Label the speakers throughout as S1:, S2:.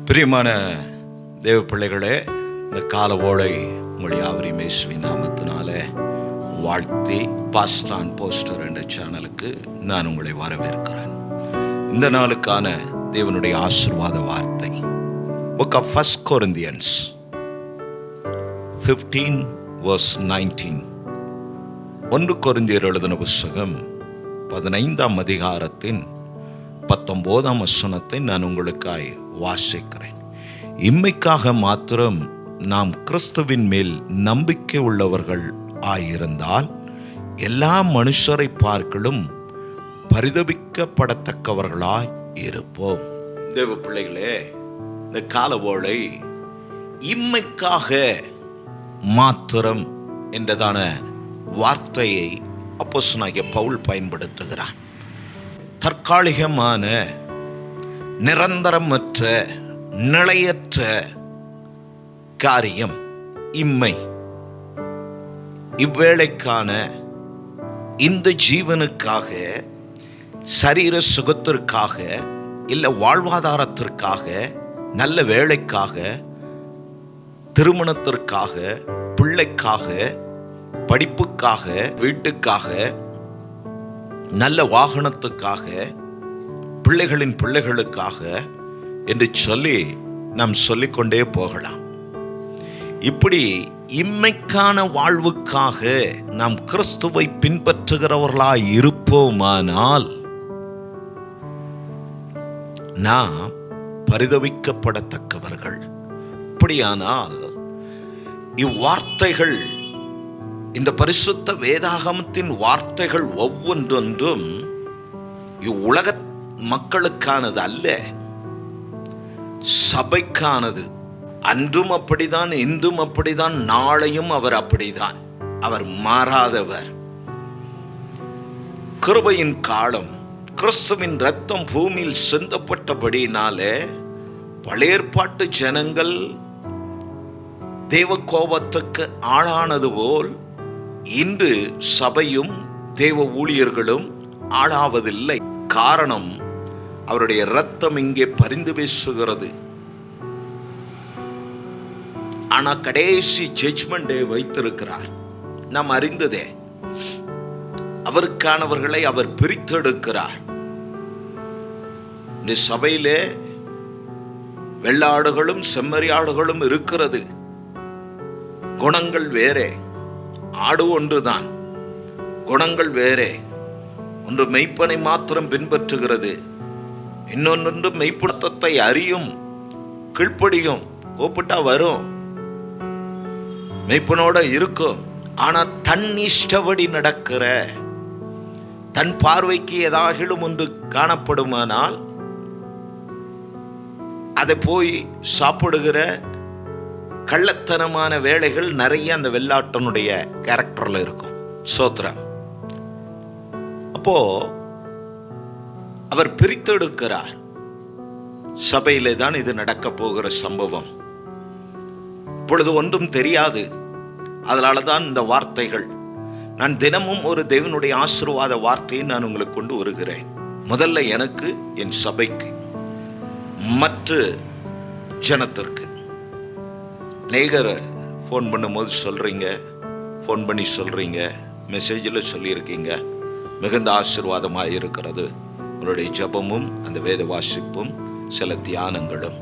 S1: பிரியமான தேவ பிள்ளைகளே, இந்த கால ஓலை உங்கள் யாவரையும் இயேசுவின் நாமத்தினால வாழ்த்தி பாஸ்டர் அண்ட் போஸ்டர் என்ற சேனலுக்கு நான் உங்களை வரவேற்கிறேன். இந்த நாளுக்கான தேவனுடைய ஆசீர்வாத வார்த்தை Book of 1 Corinthians 15:19. 1 கொரிந்தியர் எழுதின புத்தகம் 15ஆம் அதிகாரத்தின் 19ஆம் வசனத்தை நான் உங்களுக்காய் வாசிக்கிறேன். இம்மைக்காக மாத்திரம் நாம் கிறிஸ்துவின் மேல் நம்பிக்கை உள்ளவர்கள் ஆயிருந்தால் எல்லா மனுஷரை பார்க்கலும் பரிதபிக்கப்படத்தக்கவர்களாய் இருப்போம். தேவ பிள்ளைகளே, இந்த காலவோளை இம்மைக்காக மாத்திரம் என்றதான வார்த்தையை அப்போஸ்தலனாகிய பவுல் பயன்படுத்துகிறான். தற்காலிகமான, நிரந்தரமற்ற, நிலையற்ற காரியம் இம்மை. இவ்வேளைக்கான இந்த ஜீவனுக்காக, சரீர சுகத்திற்காக, இல்லை வாழ்வாதாரத்திற்காக, நல்ல வேலைக்காக, திருமணத்திற்காக, பிள்ளைக்காக, படிப்புக்காக, வீட்டுக்காக, நல்ல வாகனத்துக்காக, பிள்ளைகளின் பிள்ளைகளுக்காக என்று சொல்லி நாம் சொல்லிக்கொண்டே போகலாம். இப்படி இம்மைக்கான வாழ்வுக்காக நாம் கிறிஸ்துவை பின்பற்றுகிறவர்களாய் இருப்போமானால் நாம் பரிதபிக்கப்படத்தக்கவர்கள். அப்படியானால் இவ்வார்த்தைகள், இந்த பரிசுத்த வேதாகமத்தின் வார்த்தைகள் ஒவ்வொன்றொன்றும் இவ்வுலக மக்களுக்கானது அல்ல, சபைக்கானது. அன்றும் அப்படிதான், இன்றும் அப்படிதான், நாளையும் அவர் அப்படிதான். அவர் மாறாதவர். கிருபையின் காலம், கிறிஸ்துவின் இரத்தம் பூமியில் சிந்தப்பட்டபடினாலே பழைய ஏற்பாட்டு ஜனங்கள் தேவ கோபத்துக்கு ஆளானது போல் இன்று சபையும் தேவ ஊழியர்களும் ஆளாவதில்லை. காரணம், அவருடைய இரத்தம் இங்கே பரிந்து பேசுகிறது. ஆனா கடைசி ஜட்ஜ்மெண்ட் டே வைத்திருக்கிறார். நாம் அறிந்ததே, அவருக்கானவர்களை அவர் பிரித்தெடுக்கிறார். இந்த சபையிலே வெள்ளாடுகளும் செம்மறியாடுகளும் இருக்கிறது. குணங்கள் வேறே, ஆடு ஒன்றுதான், குணங்கள் வேறே. ஒன்று மெய்ப்பனை மாத்திரம் பின்பற்றுகிறது, இன்னொன்று மெய்ப்படுத்தத்தை அறியும், கீழ்ப்படியும், கூப்பிட்டா வரும், மெய்ப்பனோட இருக்கும். ஆனா தன் இஷ்டப்படி நடக்கிற, தன் பார்வைக்கு ஏதாகிலும் ஒன்று காணப்படுமானால் அதை போய் சாப்பிடுகிற கள்ளத்தனமான வேலைகள் நிறைய அந்த வெள்ளாட்டனுடைய கேரக்டர்ல இருக்கும். சோத்ரம். அப்போ அவர் பிரித்தெடுக்கிறார். சபையிலே தான் இது நடக்க போகிற சம்பவம். இப்பொழுது ஒன்றும் தெரியாது. அதனாலதான் இந்த வார்த்தைகள். நான் தினமும் ஒரு தேவனுடைய ஆசீர்வாத வார்த்தையை நான் உங்களுக்கு கொண்டு வருகிறேன். முதல்ல எனக்கு, என் சபைக்கு, மற்ற ஜனத்திற்கு. நேகர் ஃபோன் பண்ணும்போது சொல்றீங்க, ஃபோன் பண்ணி சொல்றீங்க, மெசேஜில் சொல்லியிருக்கீங்க, மிகுந்த ஆசீர்வாதமாக இருக்கிறது உங்களுடைய ஜபமும் அந்த வேத வாசிப்பும் சில தியானங்களும்.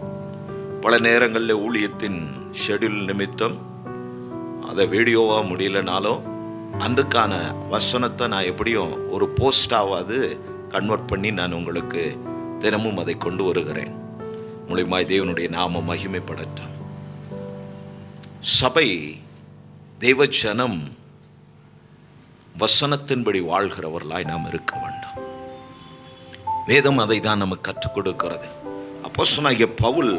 S1: பல நேரங்களில் ஊழியத்தின் ஷெட்யூல் நிமித்தம் அதை வீடியோவாக முடியலனாலும் அன்றுக்கான வசனத்தை நான் எப்படியும் ஒரு போஸ்டாவது கன்வெர்ட் பண்ணி நான் உங்களுக்கு தினமும் அதை கொண்டு வருகிறேன். மூலமாய் தேவனுடைய நாமம் மகிமைப்படட்டும். சபை, தேவஜனம் வசனத்தின்படி வாழ்கிறவர்களாய் நாம் இருக்க வேண்டும். வேதம் அதை தான் நமக்கு கற்றுக் கொடுக்கிறது. அப்போஸ்தலனாகிய பவுல்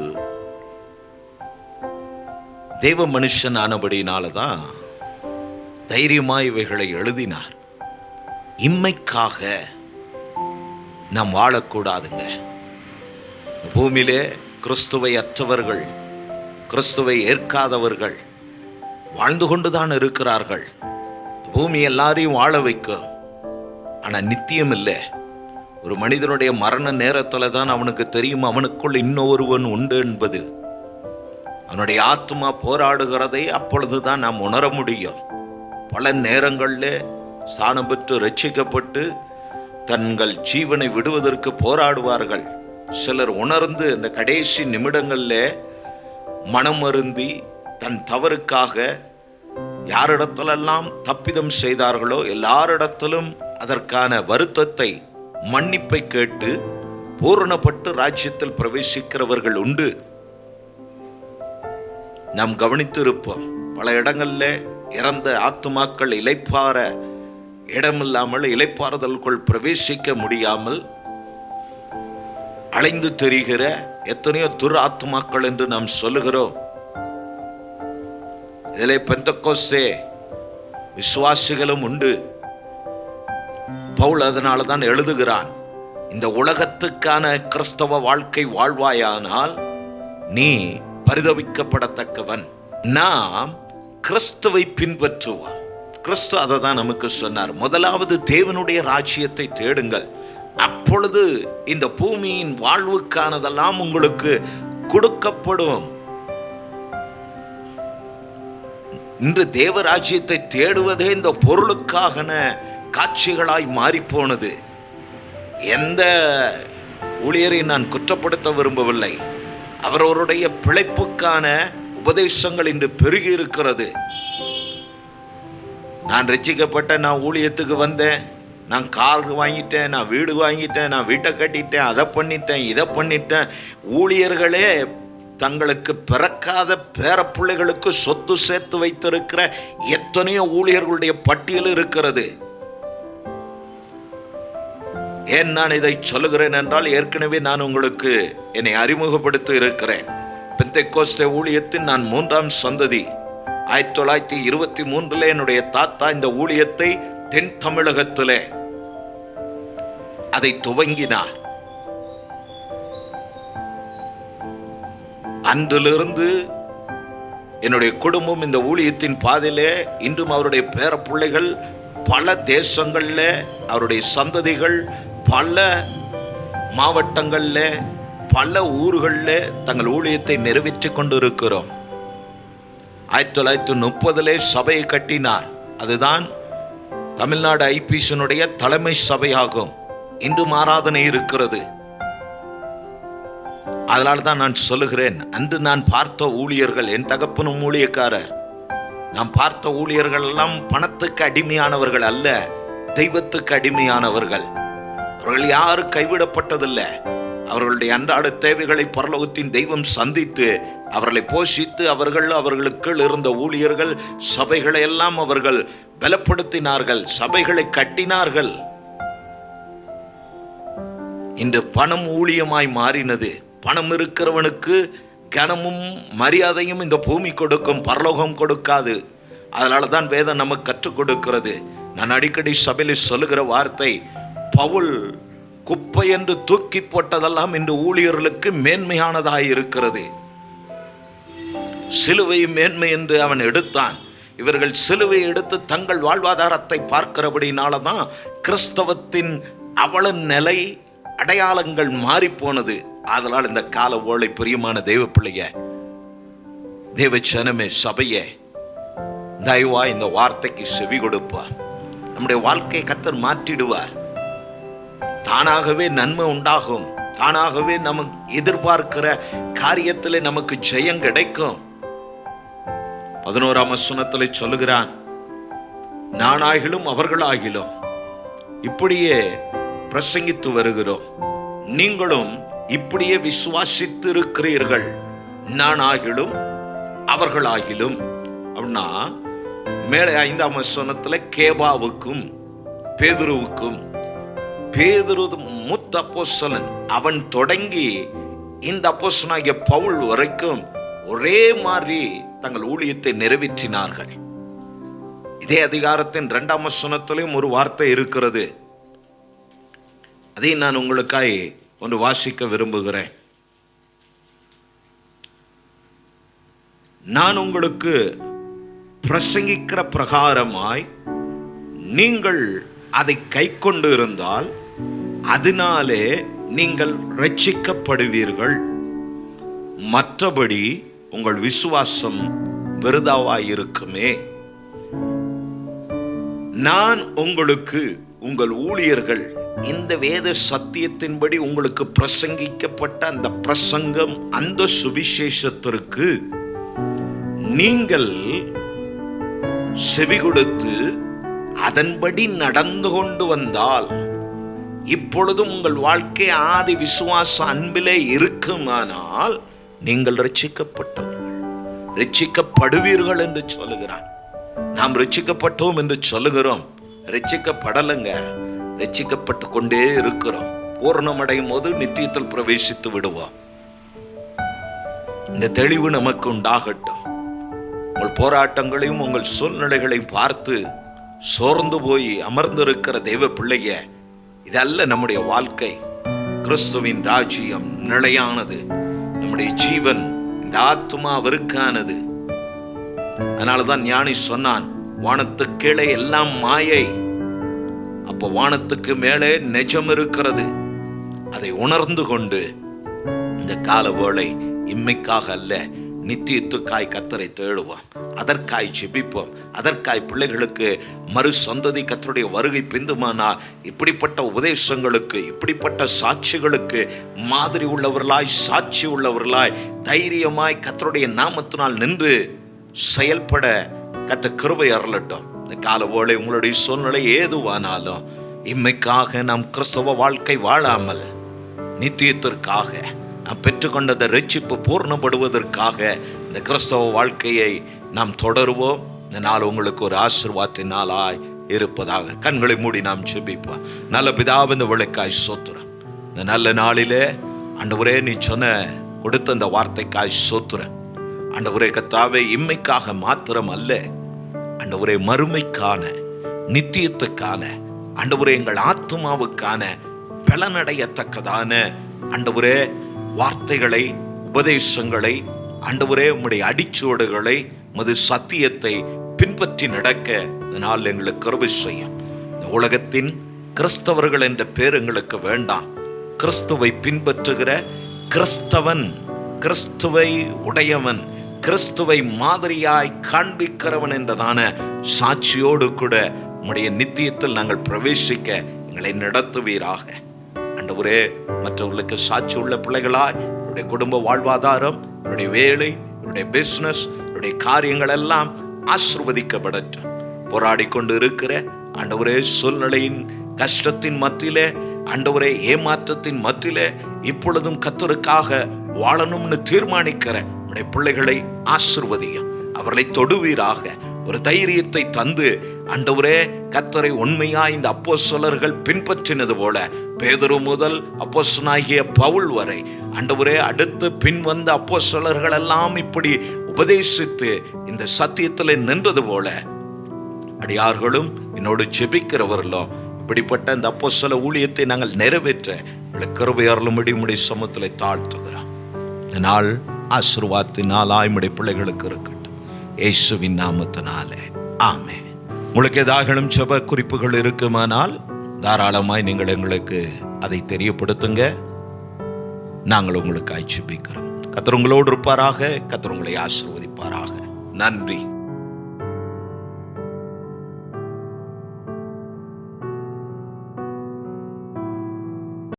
S1: தேவ மனுஷன் ஆனபடினாலதான் தைரியமாய் இவைகளை எழுதினார். இம்மைக்காக நாம் வாழக்கூடாதுங்க. பூமியிலே கிறிஸ்துவை அற்றவர்கள், கிறிஸ்துவை ஏற்காதவர்கள் வாழ்ந்து கொண்டுதான் இருக்கிறார்கள். பூமி எல்லாரையும் வாழ வைக்கும், ஆனா நித்தியம் இல்லை. ஒரு மனிதனுடைய மரண நேரத்தில் தான் அவனுக்கு தெரியும் அவனுக்குள் இன்னொருவன் உண்டு என்பது. அவனுடைய ஆத்மா போராடுகிறதை அப்பொழுதுதான் நாம் உணர முடியும். பல நேரங்களில் சாணம் பெற்று ரட்சிக்கப்பட்டு தங்கள் ஜீவனை விடுவதற்கு போராடுவார்கள். சிலர் உணர்ந்து இந்த கடைசி நிமிடங்களில் மனம் அருந்தி தன் தவறுக்காக யாரிடத்திலெல்லாம் தப்பிதம் செய்தார்களோ எல்லாரிடத்திலும் அதற்கான வருத்தத்தை மன்னிப்பை கேட்டு பூரணப்பட்டு ராஜ்யத்தில் பிரவேசிக்கிறவர்கள் உண்டு. நாம் கவனித்திருப்போம். பல இடங்கள்ல இறந்த ஆத்துமாக்கள் இளைப்பாற இடமில்லாமல் இளைப்பாறுதலுக்குள் பிரவேசிக்க முடியாமல் அலைந்து தெரிகிற எத்தனையோ துர் ஆத்துமாக்கள் என்று நாம் சொல்லுகிறோம். இதில் பெந்தெக்கோஸ்தே விசுவாசிகளும் உண்டு. பவுல் அதனால தான் எழுதுகிறான், இந்த உலகத்துக்கான கிறிஸ்தவ வாழ்க்கை வாழ்வாயானால் நீ பரிதவிக்கப்படத்தக்கவன். நாம் கிறிஸ்துவை பின்பற்றுவோம். கிறிஸ்து அதை தான் நமக்கு சொன்னார். முதலாவது தேவனுடைய ராஜ்யத்தை தேடுங்கள், அப்பொழுது இந்த பூமியின் வாழ்வுக்கானதெல்லாம் உங்களுக்கு கொடுக்கப்படும். இன்று தேவராஜ்யத்தை தேடுவதே இந்த பொருளுக்கான காட்சிகளாய் மாறிப்போனது. எந்த ஊழியரை நான் குற்றப்படுத்த விரும்பவில்லை. அவரவருடைய பிழைப்புக்கான உபதேசங்கள் இன்று பெருகி இருக்கிறது. நான் ரட்சிக்கப்பட்ட, நான் ஊழியத்துக்கு வந்தேன், நான் கார் வாங்கிட்டேன், நான் வீடு வாங்கிட்டேன், நான் வீட்டை கட்டிட்டேன், அதை பண்ணிட்டேன், இதை பண்ணிட்டேன். ஊழியர்களே தங்களுக்கு பிறக்காத பேரப்பிள்ளைகளுக்கு சொத்து சேர்த்து வைத்திருக்கிற எத்தனையோ ஊழியர்களுடைய பட்டியல் இருக்கிறது. ஏன் நான் இதை சொல்லுகிறேன் என்றால், ஏற்கனவே நான் உங்களுக்கு என்னை அறிமுகப்படுத்தி இருக்கிறேன். பெந்தெக்கோஸ்தே ஊழியத்தின் நான் 3ஆம் சந்ததி. 1923 என்னுடைய தாத்தா இந்த ஊழியத்தை தென் தமிழகத்திலே அதை துவங்கினார். அன்றிலிருந்து என்னுடைய குடும்பம் இந்த ஊழியத்தின் பாதையிலே இன்றும் அவருடைய பேர பிள்ளைகள் பல தேசங்களில், அவருடைய சந்ததிகள் பல மாவட்டங்களில் பல ஊர்களில் தங்கள் ஊழியத்தை நிறைவேற்றி கொண்டு இருக்கிறோம். 1930 சபையை கட்டினார். அதுதான் தமிழ்நாடு ஐபிசியினுடைய தலைமை சபையாகும். இன்றும் ஆராதனை இருக்கிறது. அதனால தான் நான் சொல்லுகிறேன், அன்று நான் பார்த்த ஊழியர்கள், என் தகப்பனும் ஊழியக்காரர், நாம் பார்த்த ஊழியர்கள் எல்லாம் பணத்துக்கு அடிமையானவர்கள் அல்ல, தெய்வத்துக்கு அடிமையானவர்கள். அவர்கள் யாரும் கைவிடப்பட்டதில்லை. அவர்களுடைய அன்றாட தேவைகளை பரலோகத்தின் தெய்வம் சந்தித்து அவர்களை போஷித்து அவர்களுக்கு இருந்த ஊழியர்கள் சபைகளை எல்லாம் அவர்கள் பலப்படுத்தினார்கள், சபைகளை கட்டினார்கள். இன்று பணம் ஊழியமாய் மாறினது. பணம் இருக்கிறவனுக்கு கனமும் மரியாதையும் இந்த பூமி கொடுக்கும், பரலோகம் கொடுக்காது. அதனால தான் வேதம் நமக்கு கற்றுக் கொடுக்கிறது. நான் அடிக்கடி சபையில் சொல்லுகிற வார்த்தை, பவுல் குப்பை என்று தூக்கி போட்டதெல்லாம் இன்று ஊழியர்களுக்கு மேன்மையானதாக இருக்கிறது. சிலுவை மேன்மை என்று அவன் எடுத்தான். இவர்கள் சிலுவை எடுத்து தங்கள் வாழ்வாதாரத்தை பார்க்கிறபடினாலதான் கிறிஸ்தவத்தின் அவல நிலை அடையாளங்கள் மாறி போனது. அதனால் இந்த கால ஓலை பிரியமான தெய்வ பிள்ளைய, தேவச்சனமே, சபையே, தயவா இந்த வார்த்தைக்கு செவி கொடுப்பார். நம்முடைய வாழ்க்கையை கர்த்தர் மாற்றிடுவார். தானாகவே நன்மை உண்டாகும். தானாகவே நமக்கு எதிர்பார்க்கிற காரியத்திலே நமக்கு ஜெயம் கிடைக்கும். 11ஆம் வசனத்தில் சொல்லுகிறான், நானாகிலும் அவர்களாகிலும் இப்படியே பிரசங்கித்து வருகிறோம், நீங்களும் இப்படியே விசுவாசித்து இருக்கிறீர்கள். நானாகிலும் அவர்களாகிலும் அப்படின்னா, மேலே 5ஆம் வசனத்தில் கேபாவுக்கும் பேதுருவுக்கும், பேதுரு மூத்த அப்போஸ்தலன், அவன் தொடங்கி இந்த அப்போஸ்தலனாகிய பவுல் வரைக்கும் ஒரே மாதிரி தங்கள் ஊழியத்தை நிறைவேற்றினார்கள். இதே அதிகாரத்தின் 2ஆம் வசனத்திலும் ஒரு வார்த்தை இருக்கிறது. அதை நான் உங்களுக்காய் ஒன்று வாசிக்க விரும்புகிறேன். நான் உங்களுக்கு பிரசங்கிக்கிற பிரகாரமாய் நீங்கள் அதை கை கொண்டு இருந்தால் அதனாலே நீங்கள் ரட்சிக்கப்படுவீர்கள். மற்றபடி உங்கள் விசுவாசம் விருதாவாயிருக்குமே. நான் உங்களுக்கு, உங்கள் ஊழியர்கள், இந்த வேத சத்தியத்தின்படி உங்களுக்கு பிரசங்கிக்கப்பட்ட அந்த பிரசங்கம், அந்த சுவிசேஷத்திற்கு நீங்கள் செவி கொடுத்து அதன்படி நடந்து கொண்டு வந்தால், இப்பொழுதும் உங்கள் வாழ்க்கை ஆதி விசுவாச அன்பிலே இருக்குமானால் நீங்கள் ரட்சிக்கப்பட்டவர்கள், ரட்சிக்கப்படுவீர்கள் என்று சொல்லுகிறார். நாம் ரட்சிக்கப்பட்டோம் என்று சொல்லுகிறோம், ரட்சிக்கப்படலைங்க, ரட்சிக்கப்பட்டு கொண்டே இருக்கிறோம். பூர்ணமடையும் போது நித்தியத்தில் பிரவேசித்து விடுவோம். இந்த தெளிவு நமக்கு உண்டாகட்டும். உங்கள் போராட்டங்களையும் உங்கள் சூழ்நிலைகளையும் பார்த்து சோர்ந்து போய் அமர்ந்திருக்கிற தெய்வ பிள்ளைய, இதல்ல நம்முடைய வாழ்க்கை. கிறிஸ்துவின் ராஜ்யம் நிலையானது. நம்முடைய ஜீவன், இந்த ஆத்துமா அவருக்கானது. அதனாலதான் ஞானி சொன்னான், வானத்துக்கு கீழே எல்லாம் மாயை, அப்போ வானத்துக்கு மேலே நிஜம் இருக்கிறது. அதை உணர்ந்து கொண்டு இந்த கால வேளை இம்மைக்காக அல்ல, நித்தியத்துக்காய் கர்த்தரை தேடுவோம், அதற்காய் ஜெபிப்போம், அதற்காய் பிள்ளைகளுக்கு மறு சந்ததி கர்த்தருடைய வருகை பிந்துமானால் இப்படிப்பட்ட உபதேசங்களுக்கு, இப்படிப்பட்ட சாட்சிகளுக்கு மாதிரி உள்ளவர்களாய், சாட்சி உள்ளவர்களாய், தைரியமாய் கர்த்தருடைய நாமத்தினால் நின்று செயல்பட கர்த்தர் கிருபை அருளட்டும். இந்த கால வேளை உங்களுடைய சூழ்நிலை ஏதுவானாலும் இம்மைக்காக நாம் கிறிஸ்தவ வாழ்க்கை வாழாமல் நித்தியத்திற்காக நாம் பெற்றுக்கொண்டதை ரட்சிப்பு பூர்ணப்படுவதற்காக இந்த கிறிஸ்தவ வாழ்க்கையை நாம் தொடருவோம். இந்த நாள் உங்களுக்கு ஒரு ஆசீர்வாதத்தின் நாளாய் இருப்பதாக. கண்களை மூடி நாம் ஜெபிப்போம். நல்ல பிதாவே, இந்த வேளைக்காய் ஸ்தோத்திரம். இந்த நல்ல நாளிலே ஆண்டவரே, நீ சொன்ன கொடுத்த அந்த வார்த்தைக்காய் ஸ்தோத்திரம். ஆண்டவரே கர்த்தாவே, இம்மைக்காக மாத்திரம் அல்ல ஆண்டவரே, மறுமைக்கான, நித்தியத்துக்கான, ஆண்டவரே எங்கள் ஆத்துமாவுக்கான பலனடையத்தக்கதான ஆண்டவரே வார்த்தைகளை, உபதேசங்களை, ஆண்டவரே உம்முடைய அடிச்சுவடுகளை, உமது சத்தியத்தை பின்பற்றி நடக்க இதனால் எங்களுக்கு கிருபை செய்யும். இந்த உலகத்தின் கிறிஸ்தவர்கள் என்ற பேர் எங்களுக்கு வேண்டாம். கிறிஸ்துவை பின்பற்றுகிற கிறிஸ்தவன், கிறிஸ்துவை உடையவன், கிறிஸ்துவை மாதிரியாய் காண்பிக்கிறவன் என்றதான சாட்சியோடு கூட உம்முடைய நித்தியத்தில் நாங்கள் பிரவேசிக்க எங்களை நடத்துவீராக. ஆண்டவரே, மற்றவர்களுக்கு சாட்சி உள்ள பிள்ளைகளாய் என்னுடைய குடும்ப வாழ்வாதாரம், என்னுடைய வேலை, என்னுடைய பிசினஸ், என்னுடைய காரியங்கள் எல்லாம் ஆசீர்வதிக்கப்படட்டும். போராடி கொண்டு இருக்கிற ஆண்டவரே, சூழ்நிலையின் கஷ்டத்தின் மத்தியிலே, ஆண்டவரே ஏமாற்றத்தின் மத்தியிலே இப்பொழுதும் கர்த்தருக்காக வாழணும்னு தீர்மானிக்கிற உடைய பிள்ளைகளை ஆசீர்வதியும். அவர்களை தொடுவீராக. ஒரு தைரியத்தை தந்து ஆண்டவரே, கர்த்தரை உண்மையாய் இந்த அப்போஸ்தலர்கள் பின்பற்றினது போல, பேதுரு முதல் அப்போஸ்தலனாகிய பவுல் வரை ஆண்டவரே, அடுத்து பின் வந்த அப்போஸ்தலர்கள் எல்லாம் இப்படி உபதேசித்து இந்த சத்தியத்தில் நின்றது போல, அடியார்களும் என்னோடு ஜெபிக்கிறவர்களும் இப்படிப்பட்ட இந்த அப்போஸ்தல ஊழியத்தை நாங்கள் நிறைவேற்ற கிருபை அருளும்படி உம்முடைய சமூகத்தில் தாழ்த்துகிறோம். இந்த நாள் ஆசீர்வாதத்தின் நாளாய் உம்முடைய பிள்ளைகளுக்கு இருக்கட்டும், இயேசுவின் நாமத்தினாலே ஆமென். உங்களுக்கு ஏதாகணும் ஜெப குறிப்புகள் இருக்குமானால் தாராளமாய் நீங்கள் எங்களுக்கு அதை தெரியப்படுத்துங்க. நாங்கள் உங்களுக்கு ஜெபிக்கிறோம். கர்த்தர் உங்களோடு இருப்பாராக. கர்த்தர் உங்களை ஆசீர்வதிப்பாராக. நன்றி.